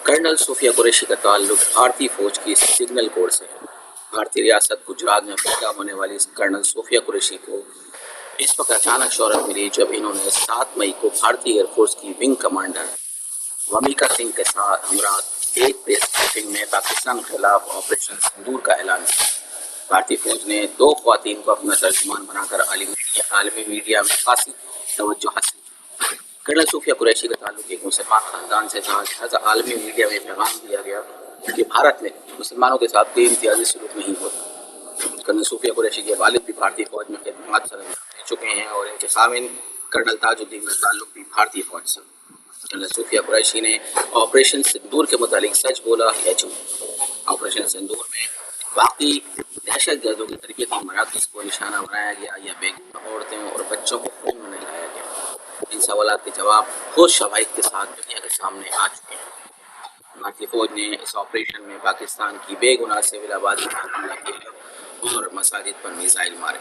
Colonel सूफिया कुरैशी का ताल्लुक भारतीय फौज की सिग्नल कोर से है। भारतीय रियासत गुजरात में पैदा होने वाली कर्नल सूफिया कुरैशी को इस वक्त अचानक शोहरत मिली जब इन्होंने 7 मई को भारतीय एयरफोर्स की विंग कमांडर वमिका सिंह के साथ हमरा एक प्रेस ब्रीफिंग में पाकिस्तान के खिलाफ ऑपरेशन सिंदूर का ऐलान किया। भारतीय फौज ने 2 ख्वातीन को अपना तर्जुमान बनाकर आलमी मीडिया में खासी तवज्जो हासिल की। कर्नल सूफिया कुरैशी का ताल्लुक एक मुसलमान खानदान से था, लिहाजा आलमी मीडिया में पैगाम दिया गया कि भारत में मुसलमानों के साथ कोई इम्तियाजी सलूक नहीं होता। कर्नल सूफिया कुरैशी के वालिद भी भारतीय फौज में खिदमत दे चुके हैं और इनके खामिन कर्नल ताजुद्दीन का ताल्लुक भी भारतीय फौज से। कर्नल सूफिया कुरैशी ने ऑपरेशन सिंदूर के मुतालिक सच बोला या झूठ। ऑपरेशन सिंदूर में बाकी दहशत गर्दों की तरबियती मराकज़ को निशाना बनाया गया या बेगम औरतें और बच्चों को खून में नहलाया गया। इन सवालों के जवाब ठोस शवाहिद के साथ दुनिया के सामने आ चुके हैं। भारतीय फौज ने इस ऑपरेशन में पाकिस्तान की बेगुनाह सिविल आबादी पर हमला किया और मसाजिद पर मिसाइल मारे।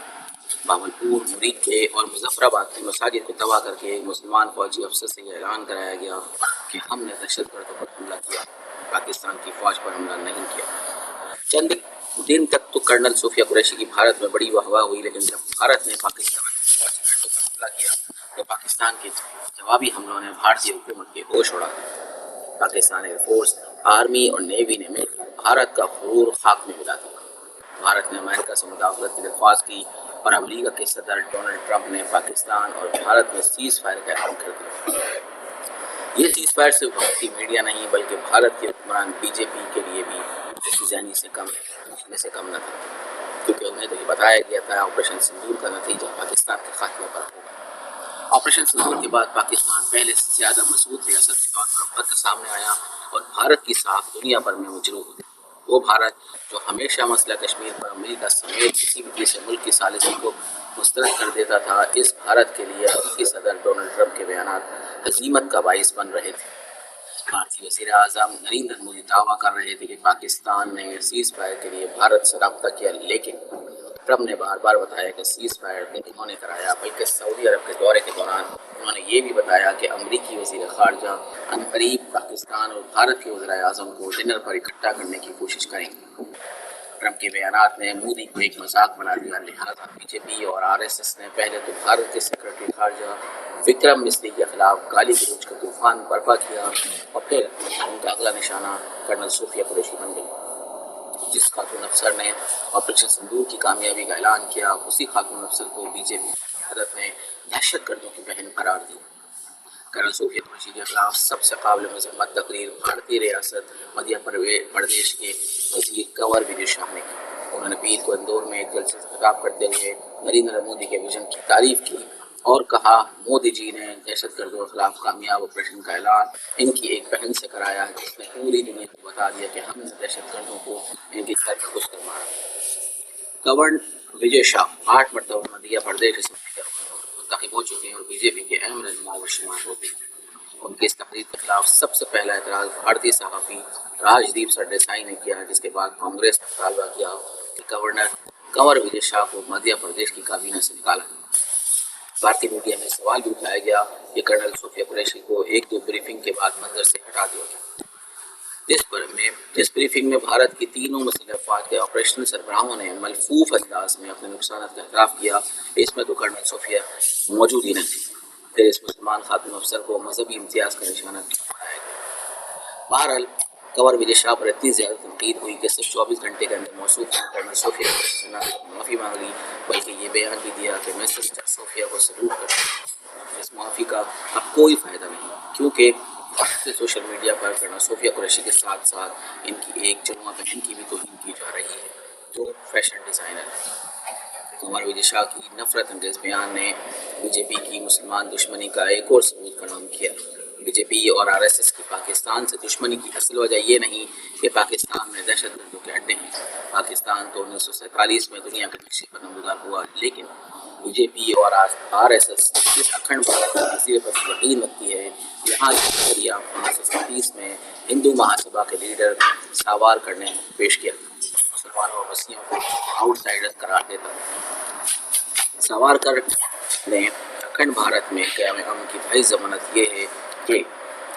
बावलपुर, मुरीके और मुजफ्फराबाद की मसाजिद को तबाह करके एक मुसलमान फौजी अफसर से यह ऐलान कराया गया कि हमने दहशतगर्दों पर हमला किया, पाकिस्तान की फौज पर हमला नहीं किया। चंद दिन तक तो कर्नल सूफिया कुरैशी की भारत में बड़ी वाहवाह हुई, लेकिन जब भारत ने पाकिस्तान की फौज पर हमला किया तो पाकिस्तान के जवाबी हमलों ने भारतीय हुकूमत के होश उड़ा दिए। पाकिस्तान एयरफोर्स, आर्मी और नेवी ने मिलकर भारत का गुरूर खाक में मिला दिया। भारत ने अमेरिका से मुदावलत की दरख्वास्त की और अमेरिका के सदर डोनाल्ड ट्रंप ने पाकिस्तान और भारत में सीज फायर का ऐलान कर दिया। ये सीज फायर सिर्फ भारतीय मीडिया नहीं बल्कि भारत के हुक्मरान बीजेपी के लिए भी जहनी से कम न था, क्योंकि उन्हें तो ये बताया गया था ऑपरेशन सिंदूर का नतीजा पाकिस्तान के खात्मे पर होगा। ऑपरेशन सिंदूर के बाद पाकिस्तान पहले से ज़्यादा मजबूत रियासत के तौर पर उभर कर सामने आया और भारत की साख दुनिया भर में मजरूह हुई। वो भारत जो हमेशा मसला कश्मीर पर अमेरिका समेत किसी भी तीसरे मुल्क की सालिसी को मुस्तरद कर देता था, इस भारत के लिए अमेरिकी सदर डोनाल्ड ट्रंप के बयान हजीमत का बाइस बन रहे थे। भारतीय वज़ीर आज़म नरेंद्र मोदी दावा कर रहे थे कि पाकिस्तान ने सीज फायर के लिए भारत से रब्ता किया, लेकिन ट्रंप ने बार बार बताया कि सीज फायर नहीं उन्होंने कराया, बल्कि सऊदी अरब के दौरे के दौरान उन्होंने ये भी बताया कि अमरीकी वज़ीर ख़ारजा अनकरीब पाकिस्तान और भारत के वज़ीर आज़म को डिनर पर इकट्ठा करने की कोशिश करेंगे। ट्रंप के बयानात ने मोदी को एक मजाक बना दिया, लिहाजा बीजेपी और आरएसएस ने पहले तो भारत के सेक्रेटरी खारजा विक्रम मिस्री के खिलाफ गाली गलौज का तूफान बर्पा किया और फिर उनका अगला निशाना कर्नल सूफिया कुरैशी बन गई। जिस खातून अफसर ने ऑपरेशन सिंदूर की कामयाबी का ऐलान किया, उसी खातून अफसर को बीजेपी की क़यादत ने दहशतगर्दों की बहन करार दिया। कर्नल सूफिया कुरैशी के खिलाफ सबसे काबिल मजम्मत तकरीर भारतीय रियासत मध्य प्रदेश के वज़ीर कंवर विजय शाह ने की। उन्होंने पीर को इंदौर में एक जलसे से खिताब करते हुए नरेंद्र मोदी के विजन की तारीफ की और कहा, मोदी जी ने दहशतगर्दों के खिलाफ कामयाब ऑपरेशन का ऐलान इनकी एक बहन से कराया, जिसने पूरी दुनिया को बता दिया कि हमने दहशतगर्दों को इनके घर में घुस कर मारा। कंवर विजय शाह 8 मरतबा मध्य प्रदेश असम्बली के मुंतखब हो चुके हैं और बीजेपी के अहम रहनुमा व शुमार होते हैं। उनकी इस तकरीर के खिलाफ सबसे पहला एतराज़ भारतीय सहाफ़ी राजदीप सरदेसाई ने किया, जिसके बाद कांग्रेस ने मुतालबा किया कि गवर्नर कंवर विजय शाह को मध्य प्रदेश की काबीना से निकाला। भारतीय मीडिया में सवाल भी उठाया गया कि कर्नल सूफिया कुरैशी को 1-2 ब्रीफिंग के बाद मंजर से हटा दिया गया। जिस ब्रीफिंग में भारत की तीनों मुसल्लह अफवाज के ऑपरेशनल सरबराहों ने मलफूफ अंदाज में अपने नुकसान का एतराफ़ किया, इसमें तो कर्नल सूफिया मौजूद ही नहीं थी। फिर इस मुसलमान खातून अफसर को मजहबी इम्तियाज़ का निशाना बनाया गया। बहरहाल कंवर विजय शाह पर इतनी ज़्यादा तनकीद हुई कि सिर्फ 24 घंटे के अंदर मौसूफ कर्नल सूफिया से माफ़ी मांग ली, बल्कि ये बयान भी दिया कि मैं सिस्टर सूफिया को सलूट करता हूँ। इस माफ़ी का अब कोई फ़ायदा नहीं, क्योंकि सोशल मीडिया पर कर्नल सूफिया कुरैशी के साथ साथ इनकी एक जनुआ बहन की भी तौहीन की जा रही है, जो फैशन डिज़ाइनर है। कंवर विजय शाह की नफरत अंगेज़ बयान ने बीजेपी की मुसलमान दुश्मनी का एक और सबूत फराहम किया। बीजेपी और आरएसएस की पाकिस्तान से दुश्मनी की असल वजह ये नहीं कि पाकिस्तान में दहशतगर्दों के अड्डे हैं। पाकिस्तान तो 1947 में दुनिया के नक्शे पर नमूदार हुआ, लेकिन बीजेपी और आरएसएस इस अखंड भारत के नज़रिए पर यकीन रखती है। यहाँ नजरिया 1937 में हिंदू महासभा के लीडर सावरकर ने पेश किया, मुसलमानों और मसीहों को आउटसाइडर करार देता। सावरकर ने अखंड भारत में क़याम अमन की भाई ज़मानत ये है कि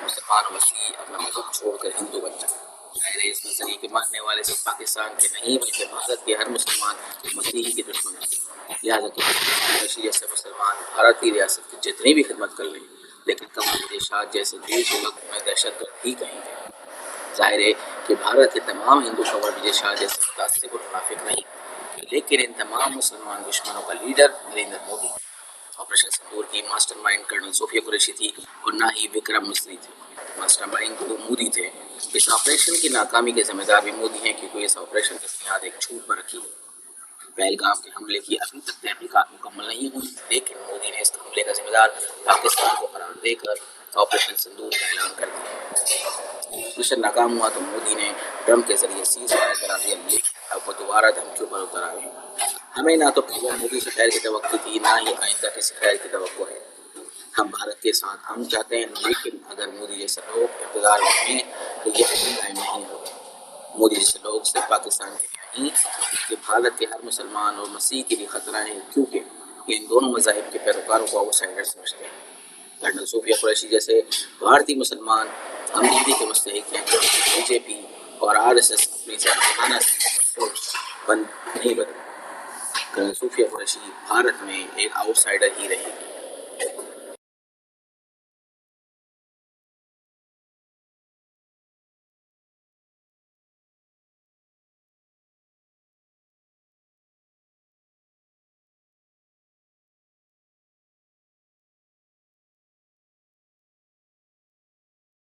مسلمان و مسیحی اپنا مذہب چھوڑ کر ہندو بن جائیں. ظاہر ہے اس نظریے کے ماننے والے صرف پاکستان کے نہیں بلکہ بھارت کے ہر مسلمان مسیحی کے دشمن ہیں. لہٰذا قریشی جیسے مسلمان بھارت کی ریاست کی جتنی بھی خدمت کر لیں لیکن کمال دیشات جیسے دیش ملک میں دہشت گرد ہی کہیں گے. ظاہر ہے کہ بھارت کے تمام ہندو خبر وجے شاہ جیسے متاثر اور منافق نہیں، لیکن ان تمام مسلمان دشمنوں کا لیڈر نریندر مودی. آپریشن سندور کی ماسٹر مائنڈ کرنل صوفیہ قریشی تھی اور نہ ہی وکرم مسری تھے. ماسٹر مائنڈ تو مودی تھے. اس آپریشن کی ناکامی کے ذمہ دار بھی مودی ہیں کیونکہ اس آپریشن کی بنیاد ایک جھوٹ پر رکھی ہے. پہلگام کے حملے کی ابھی تک تحقیقات مکمل نہیں ہوئی لیکن مودی نے اس حملے کا ذمہ دار پاکستان کو قرار دے کر آپریشن سندور کا اعلان کر دیا. مشن ناکام ہوا تو مودی نے ٹرمپ کے ذریعے سیز فائر کرا دیا لیکن اب وہ دوبارہ دھمکیوں پر اتر آئے ہیں. ہمیں نہ تو پہلے مودی سے خیر کی توقع تھی نہ ہی آئندہ کسی خیر کی توقع ہے. ہم بھارت کے ساتھ ہم چاہتے ہیں لیکن اگر مودی جیسے لوگ اقتدار میں ہیں تو یہ قائم نہیں ہوگا. مودی جیسے لوگ صرف پاکستان کے نہیں بلکہ بھارت کے ہر مسلمان اور مسیح کے لیے خطرہ ہیں کیونکہ یہ ان دونوں مذاہب کے پیروکاروں کو آؤٹ سائڈر سمجھتے ہیں. کرنل صوفیہ قریشی جیسے بھارتی مسلمان ہمدردی کے مستحق ہیں. بی جے پی اور آر ایس ایس اپنی سرکردانہ سوچ بند نہیں بدل. کرنل صوفیہ قریشی بھارت میں ایک آؤٹ سائڈر ہی رہیں گے.